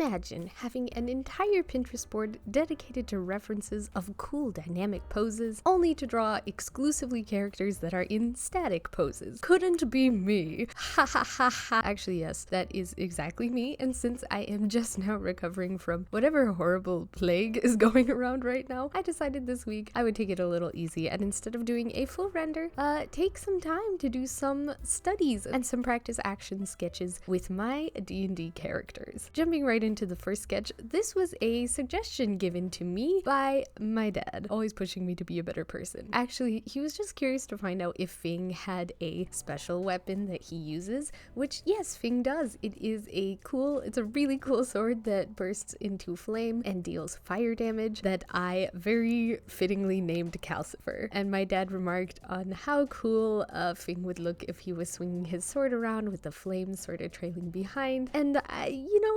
Imagine having an entire Pinterest board dedicated to references of cool dynamic poses, only to draw exclusively characters that are in static poses. Couldn't be me. Ha ha ha ha. Actually, yes, that is exactly me, and since I am just now recovering from whatever horrible plague is going around right now, I decided this week I would take it a little easy, and instead of doing a full render, take some time to do some studies and some practice action sketches with my D&D characters. Jumping right into the first sketch, this was a suggestion given to me by my dad, always pushing me to be a better person. Actually, he was just curious to find out if Fing had a special weapon that he uses, which yes, Fing does. It's a really cool sword that bursts into flame and deals fire damage that I very fittingly named Calcifer. And my dad remarked on how cool Fing would look if he was swinging his sword around with the flames sort of trailing behind. And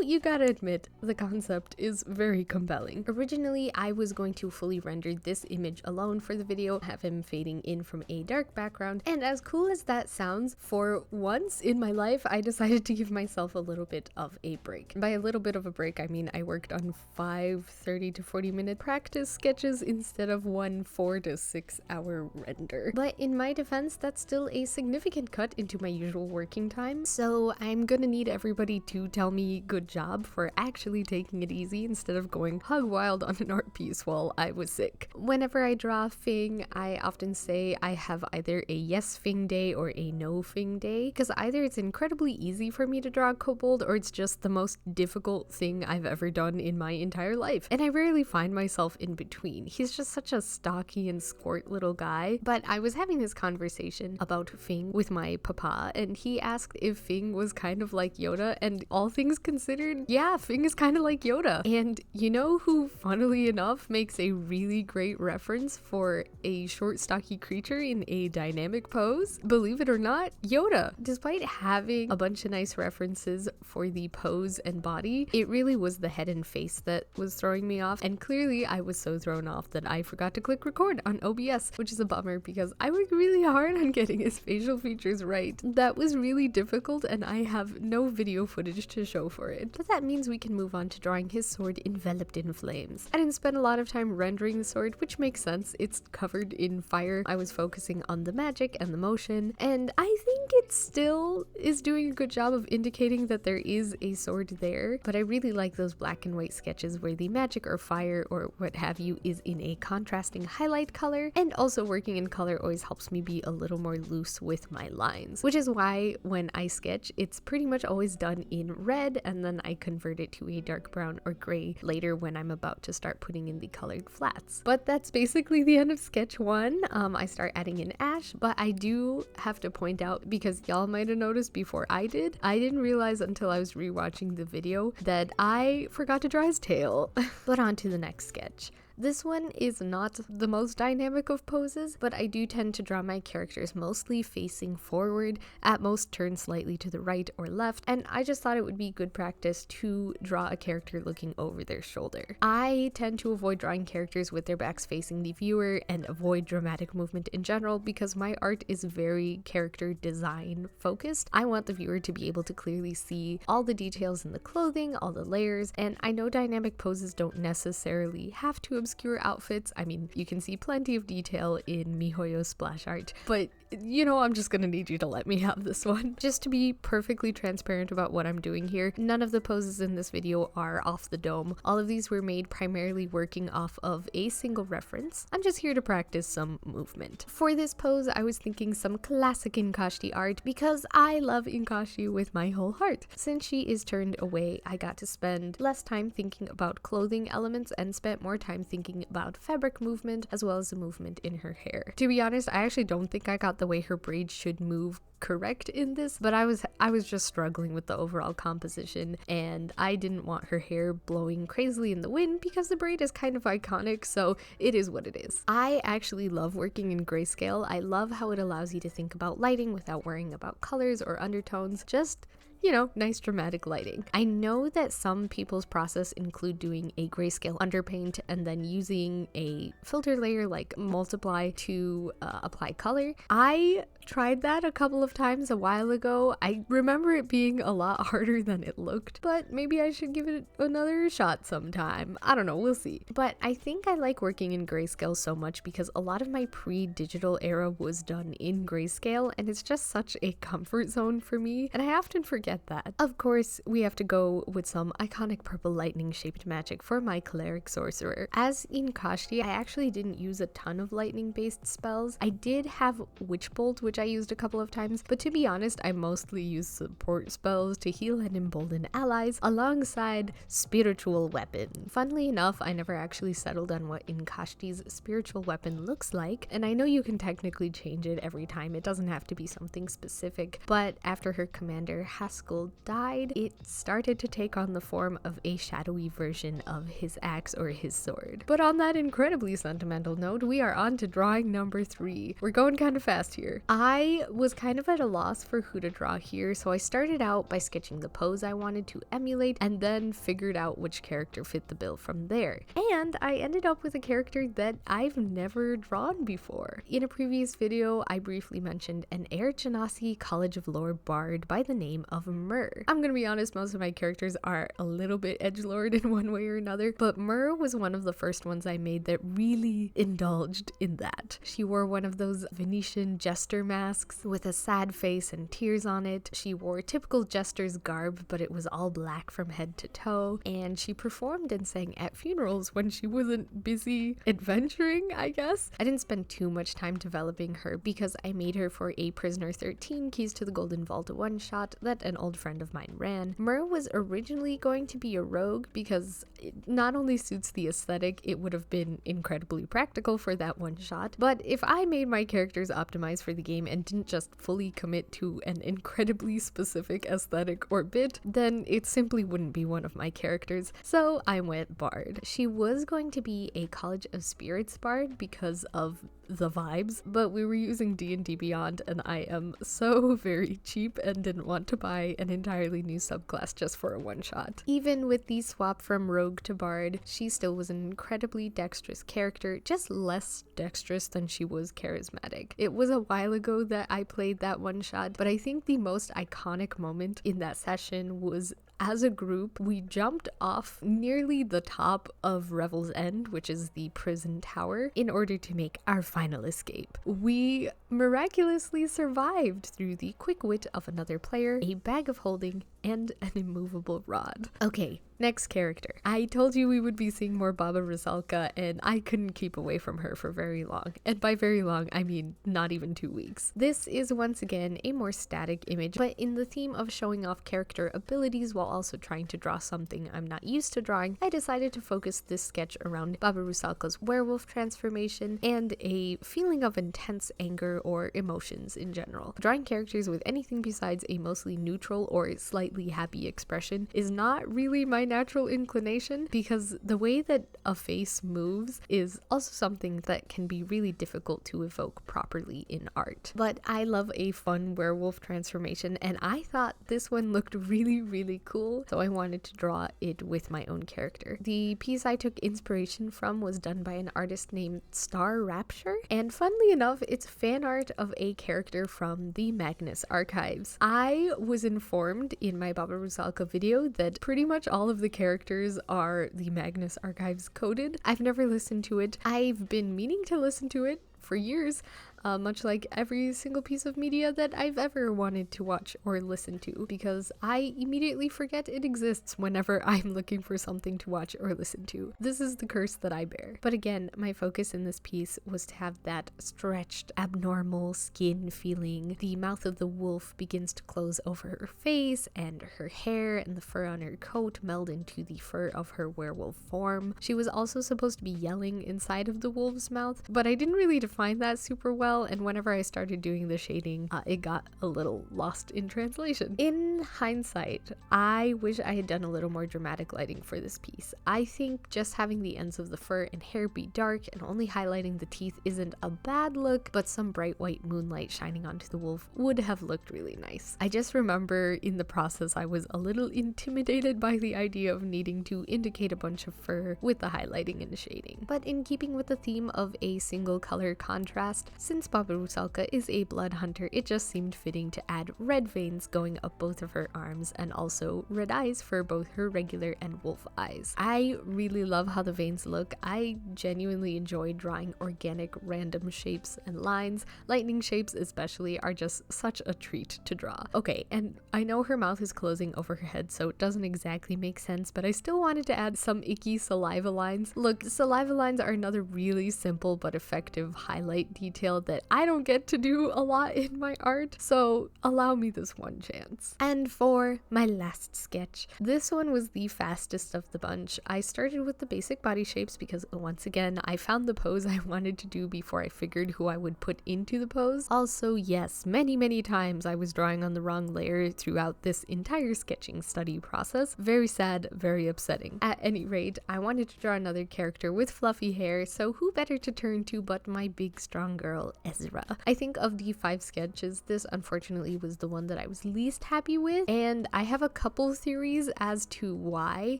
you gotta admit, the concept is very compelling. Originally, I was going to fully render this image alone for the video, have him fading in from a dark background, and as cool as that sounds, for once in my life, I decided to give myself a little bit of a break. By a little bit of a break, I mean I worked on 5 30 to 40 minute practice sketches instead of one 4 to 6 hour render. But in my defense, that's still a significant cut into my usual working time, so I'm gonna need everybody to tell me good job for actually taking it easy instead of going hog wild on an art piece while I was sick. Whenever I draw Fing, I often say I have either a yes Fing day or a no Fing day, because either it's incredibly easy for me to draw a kobold or it's just the most difficult thing I've ever done in my entire life. And I rarely find myself in between. He's just such a stocky and squirt little guy. But I was having this conversation about Fing with my papa, and he asked if Fing was kind of like Yoda, and all things considered, yeah, Fing is kind of like Yoda. And you know who, funnily enough, makes a really great reference for a short, stocky creature in a dynamic pose? Believe it or not, Yoda. Despite having a bunch of nice references for the pose and body, it really was the head and face that was throwing me off, and clearly I was so thrown off that I forgot to click record on OBS, which is a bummer because I worked really hard on getting his facial features right. That was really difficult, and I have no video footage to show for it. But that means we can move on to drawing his sword enveloped in flames. I didn't spend a lot of time rendering the sword, which makes sense. It's covered in fire. I was focusing on the magic and the motion, and I think it still is doing a good job of indicating that there is a sword there, but I really like those black and white sketches where the magic or fire or what have you is in a contrasting highlight color, and also working in color always helps me be a little more loose with my lines, which is why when I sketch, it's pretty much always done in red, and then I convert it to a dark brown or gray later when I'm about to start putting in the colored flats. But that's basically the end of sketch 1. I start adding in ash, but I do have to point out, because y'all might have noticed before I didn't realize until I was rewatching the video that I forgot to draw his tail. But on to the next sketch. This one is not the most dynamic of poses, but I do tend to draw my characters mostly facing forward, at most turn slightly to the right or left, and I just thought it would be good practice to draw a character looking over their shoulder. I tend to avoid drawing characters with their backs facing the viewer and avoid dramatic movement in general because my art is very character design focused. I want the viewer to be able to clearly see all the details in the clothing, all the layers, and I know dynamic poses don't necessarily have to obscure outfits. I mean, you can see plenty of detail in MiHoYo's splash art, but I'm just gonna need you to let me have this one. Just to be perfectly transparent about what I'm doing here, none of the poses in this video are off the dome. All of these were made primarily working off of a single reference. I'm just here to practice some movement. For this pose, I was thinking some classic Inkashi art because I love Inkashi with my whole heart. Since she is turned away, I got to spend less time thinking about clothing elements and spent more time thinking about fabric movement as well as the movement in her hair. To be honest, I actually don't think I got the way her braids should move correct in this, but I was just struggling with the overall composition, and I didn't want her hair blowing crazily in the wind because the braid is kind of iconic, so it is what it is. I actually love working in grayscale. I love how it allows you to think about lighting without worrying about colors or undertones. Just you know, nice dramatic lighting. I know that some people's process include doing a grayscale underpaint and then using a filter layer like Multiply to apply color. I tried that a couple of times a while ago. I remember it being a lot harder than it looked, but maybe I should give it another shot sometime. I don't know, we'll see. But I think I like working in grayscale so much because a lot of my pre-digital era was done in grayscale, and it's just such a comfort zone for me, and I often forget that. Of course, we have to go with some iconic purple lightning shaped magic for my cleric sorcerer. As in Kashti, I actually didn't use a ton of lightning based spells. I did have Witch Bolt, which I used a couple of times, but to be honest, I mostly used support spells to heal and embolden allies alongside spiritual weapon. Funnily enough, I never actually settled on what Inkashti's spiritual weapon looks like, and I know you can technically change it every time, it doesn't have to be something specific, but after her commander Haskell died, it started to take on the form of a shadowy version of his axe or his sword. But on that incredibly sentimental note, we are on to drawing number 3. We're going kind of fast here. I was kind of at a loss for who to draw here, so I started out by sketching the pose I wanted to emulate and then figured out which character fit the bill from there. And I ended up with a character that I've never drawn before. In a previous video, I briefly mentioned an Air Genasi College of Lore bard by the name of Myrrh. I'm gonna be honest, most of my characters are a little bit edgelord in one way or another, but Myrrh was one of the first ones I made that really indulged in that. She wore one of those Venetian jester masks with a sad face and tears on it. She wore typical jester's garb, but it was all black from head to toe, and she performed and sang at funerals when she wasn't busy adventuring, I guess. I didn't spend too much time developing her because I made her for a Prisoner 13 Keys to the Golden Vault one-shot that an old friend of mine ran. Myrrh was originally going to be a rogue because it not only suits the aesthetic, it would have been incredibly practical for that one-shot, but if I made my characters optimized for the game and didn't just fully commit to an incredibly specific aesthetic or bit, then it simply wouldn't be one of my characters, so I went bard. She was going to be a College of Spirits bard because of the vibes, but we were using D&D Beyond and I am so very cheap and didn't want to buy an entirely new subclass just for a one-shot. Even with the swap from rogue to bard, she still was an incredibly dexterous character, just less dexterous than she was charismatic. It was a while ago that I played that one-shot, but I think the most iconic moment in that session was as a group, we jumped off nearly the top of Revel's End, which is the prison tower, in order to make our final escape. We miraculously survived through the quick wit of another player, a bag of holding, and an immovable rod. Okay, next character. I told you we would be seeing more Baba Rusalka, and I couldn't keep away from her for very long. And by very long, I mean not even 2 weeks. This is once again a more static image, but in the theme of showing off character abilities while also trying to draw something I'm not used to drawing, I decided to focus this sketch around Baba Rusalka's werewolf transformation and a feeling of intense anger or emotions in general. Drawing characters with anything besides a mostly neutral or slightly happy expression is not really my natural inclination, because the way that a face moves is also something that can be really difficult to evoke properly in art. But I love a fun werewolf transformation, and I thought this one looked really cool, so I wanted to draw it with my own character. The piece I took inspiration from was done by an artist named Star Rapture, and funnily enough, it's fan art of a character from the Magnus archives. I was informed in my Baba Rusalka video that pretty much all of the characters are the Magnus archives coded. I've never listened to it. I've been meaning to listen to it for years, much like every single piece of media that I've ever wanted to watch or listen to, because I immediately forget it exists whenever I'm looking for something to watch or listen to. This is the curse that I bear. But again, my focus in this piece was to have that stretched, abnormal skin feeling. The mouth of the wolf begins to close over her face, and her hair and the fur on her coat meld into the fur of her werewolf form. She was also supposed to be yelling inside of the wolf's mouth, but I didn't really define that super well. well, and whenever I started doing the shading, it got a little lost in translation. In hindsight, I wish I had done a little more dramatic lighting for this piece. I think just having the ends of the fur and hair be dark and only highlighting the teeth isn't a bad look, but some bright white moonlight shining onto the wolf would have looked really nice. I just remember in the process I was a little intimidated by the idea of needing to indicate a bunch of fur with the highlighting and the shading. But in keeping with the theme of a single color contrast, since Baba Rusalka is a blood hunter, it just seemed fitting to add red veins going up both of her arms and also red eyes for both her regular and wolf eyes. I really love how the veins look. I genuinely enjoy drawing organic random shapes and lines. Lightning shapes especially are just such a treat to draw. Okay, and I know her mouth is closing over her head, so it doesn't exactly make sense, but I still wanted to add some icky saliva lines. Look, saliva lines are another really simple but effective highlight detail that I don't get to do a lot in my art, so allow me this one chance. And for my last sketch, this one was the fastest of the bunch. I started with the basic body shapes because once again, I found the pose I wanted to do before I figured who I would put into the pose. Also, yes, many times I was drawing on the wrong layer throughout this entire sketching study process. Very sad, very upsetting. At any rate, I wanted to draw another character with fluffy hair, so who better to turn to but my big strong girl, Ezra. I think of the 5 sketches, this unfortunately was the one that I was least happy with, and I have a couple theories as to why.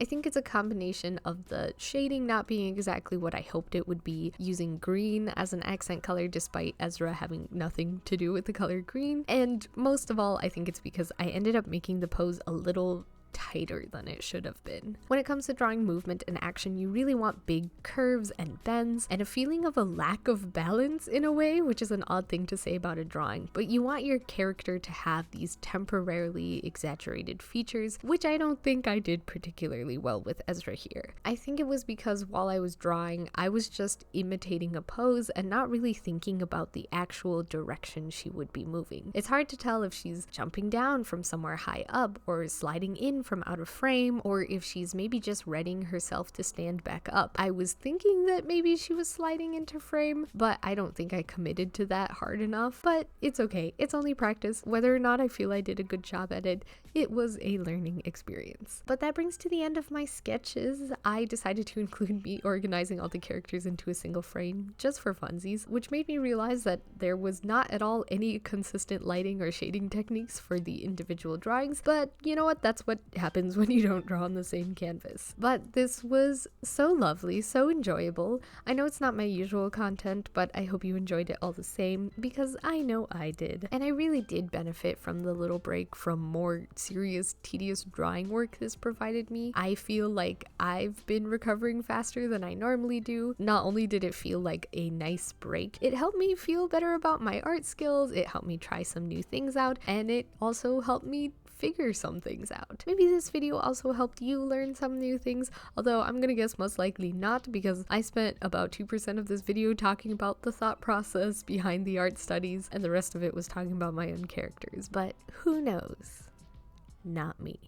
I think it's a combination of the shading not being exactly what I hoped it would be, using green as an accent color despite Ezra having nothing to do with the color green, and most of all, I think it's because I ended up making the pose a little tighter than it should have been. When it comes to drawing movement and action, you really want big curves and bends and a feeling of a lack of balance in a way, which is an odd thing to say about a drawing, but you want your character to have these temporarily exaggerated features, which I don't think I did particularly well with Ezra here. I think it was because while I was drawing, I was just imitating a pose and not really thinking about the actual direction she would be moving. It's hard to tell if she's jumping down from somewhere high up or sliding in from out of frame, or if she's maybe just readying herself to stand back up. I was thinking that maybe she was sliding into frame, but I don't think I committed to that hard enough. But it's okay, it's only practice. Whether or not I feel I did a good job at it, it was a learning experience. But that brings to the end of my sketches. I decided to include me organizing all the characters into a single frame just for funsies, which made me realize that there was not at all any consistent lighting or shading techniques for the individual drawings, but you know what, that's what happens when you don't draw on the same canvas. But this was so lovely, so enjoyable. I know it's not my usual content, but I hope you enjoyed it all the same, because I know I did. And I really did benefit from the little break from more serious, tedious drawing work this provided me. I feel like I've been recovering faster than I normally do. Not only did it feel like a nice break, it helped me feel better about my art skills, it helped me try some new things out, and it also helped me figure some things out. Maybe this video also helped you learn some new things, although I'm gonna guess most likely not, because I spent about 2% of this video talking about the thought process behind the art studies, and the rest of it was talking about my own characters. But who knows? Not me.